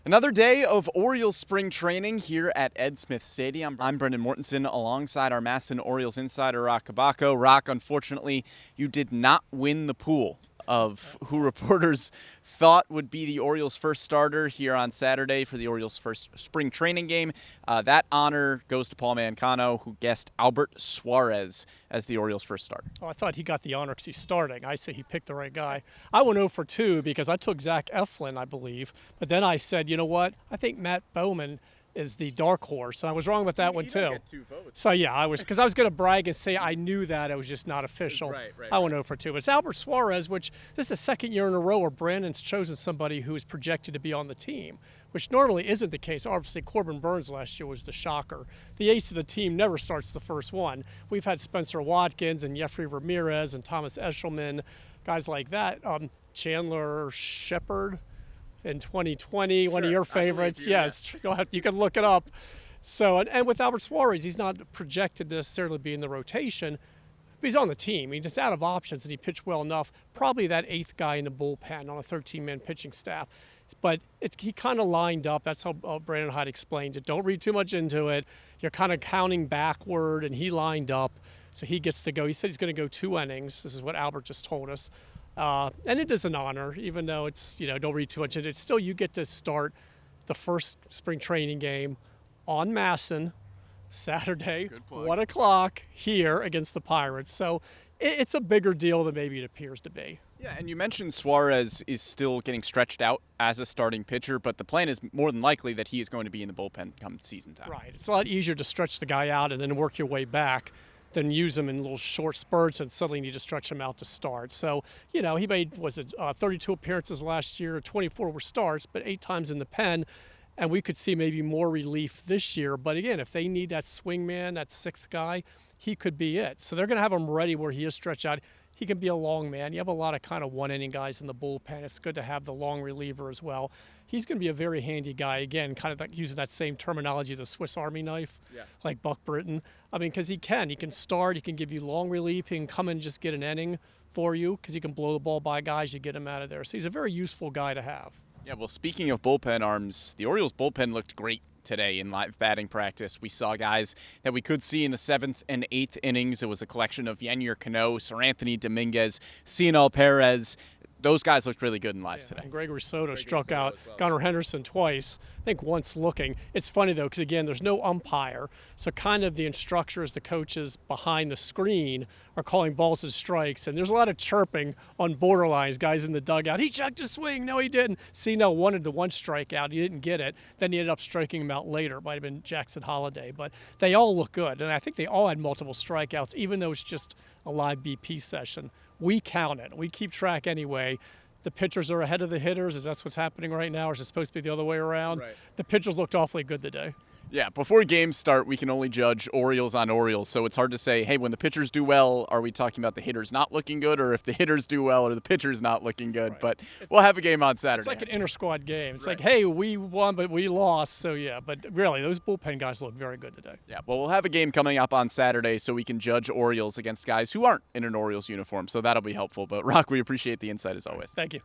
Another day of Orioles spring training here at Ed Smith Stadium. I'm Brendan Mortensen alongside our MASN Orioles insider, Roch Kubatko. Roch, unfortunately, you did not win the pool of who reporters thought would be the Orioles' first starter here on Saturday for the Orioles' first spring training game. That honor goes to Paul Mancano, who guessed Albert Suárez as the Orioles' first starter. Oh, I thought he got the honor because he's starting. I say he picked the right guy. I went 0 for 2 because I took Zach Eflin, I believe. But then I said, you know what? I think Matt Bowman is the dark horse. And I was wrong with that one, too. Get 2 votes. So, yeah, because I was going to brag and say I knew that. It was just not official. Right. I went 0 for 2. But it's Albert Suárez, which this is the second year in a row where Brandon's chosen somebody who is projected to be on the team, which normally isn't the case. Obviously, Corbin Burns last year was the shocker. The ace of the team never starts the first one. We've had Spencer Watkins and Jeffrey Ramirez and Thomas Eshelman, guys like that. Chandler Shepard in 2020, one of your favorites. Yes, you can look it up. So, and with Albert Suárez, he's not projected to necessarily be in the rotation, but he's on the team. He's just out of options, and he pitched well enough. Probably that 8th guy in the bullpen on a 13-man pitching staff. But he kind of lined up. That's how Brandon Hyde explained it. Don't read too much into it. You're kind of counting backward, and he lined up, so he gets to go. He said he's going to go 2 innings. This is what Albert just told us. And it is an honor, even though it's, don't read too much into it. Still, you get to start the first spring training game on MASN Saturday, 1 o'clock here against the Pirates. So it's a bigger deal than maybe it appears to be. Yeah, and you mentioned Suárez is still getting stretched out as a starting pitcher, but the plan is more than likely that he is going to be in the bullpen come season time. Right. It's a lot easier to stretch the guy out and then work your way back than use him in little short spurts and suddenly need to stretch him out to start. So, he made, 32 appearances last year, 24 were starts, but 8 times in the pen. And we could see maybe more relief this year. But again, if they need that swing man, that 6th guy, he could be it. So they're going to have him ready where he is stretched out. He can be a long man. You have a lot of kind of one-inning guys in the bullpen. It's good to have the long reliever as well. He's going to be a very handy guy, again, kind of like using that same terminology, the Swiss Army knife, like Buck Britton. I mean, because he can start, he can give you long relief, he can come in and just get an inning for you because he can blow the ball by guys, you get him out of there. So he's a very useful guy to have. Yeah, well, speaking of bullpen arms, the Orioles bullpen looked great today in live batting practice. We saw guys that we could see in the 7th and 8th innings. It was a collection of Yennier Cano, Sir Anthony Dominguez, Cionel Perez. Those guys looked really good in live today. And Gregory Soto struck out Gunnar Henderson twice, I think once looking. It's funny, though, because, again, there's no umpire. So kind of the instructors, the coaches behind the screen are calling balls and strikes. And there's a lot of chirping on borderlines, guys in the dugout. He checked his swing. No, he didn't. Cionel wanted the 1 strikeout. He didn't get it. Then he ended up striking him out later. It might have been Jackson Holiday. But they all look good. And I think they all had multiple strikeouts, even though it's just a live BP session. We count it. We keep track anyway. The pitchers are ahead of the hitters. Is that what's happening right now? Or is it supposed to be the other way around? Right. The pitchers looked awfully good today. Yeah, before games start, we can only judge Orioles on Orioles, so it's hard to say, hey, when the pitchers do well, are we talking about the hitters not looking good, or if the hitters do well, are the pitchers not looking good? Right. But we'll have a game on Saturday. It's like an inter-squad game. It's like, hey, we won, but we lost, so yeah. But really, those bullpen guys look very good today. Yeah, well, we'll have a game coming up on Saturday so we can judge Orioles against guys who aren't in an Orioles uniform, so that'll be helpful. But, Roch, we appreciate the insight as always. Thank you.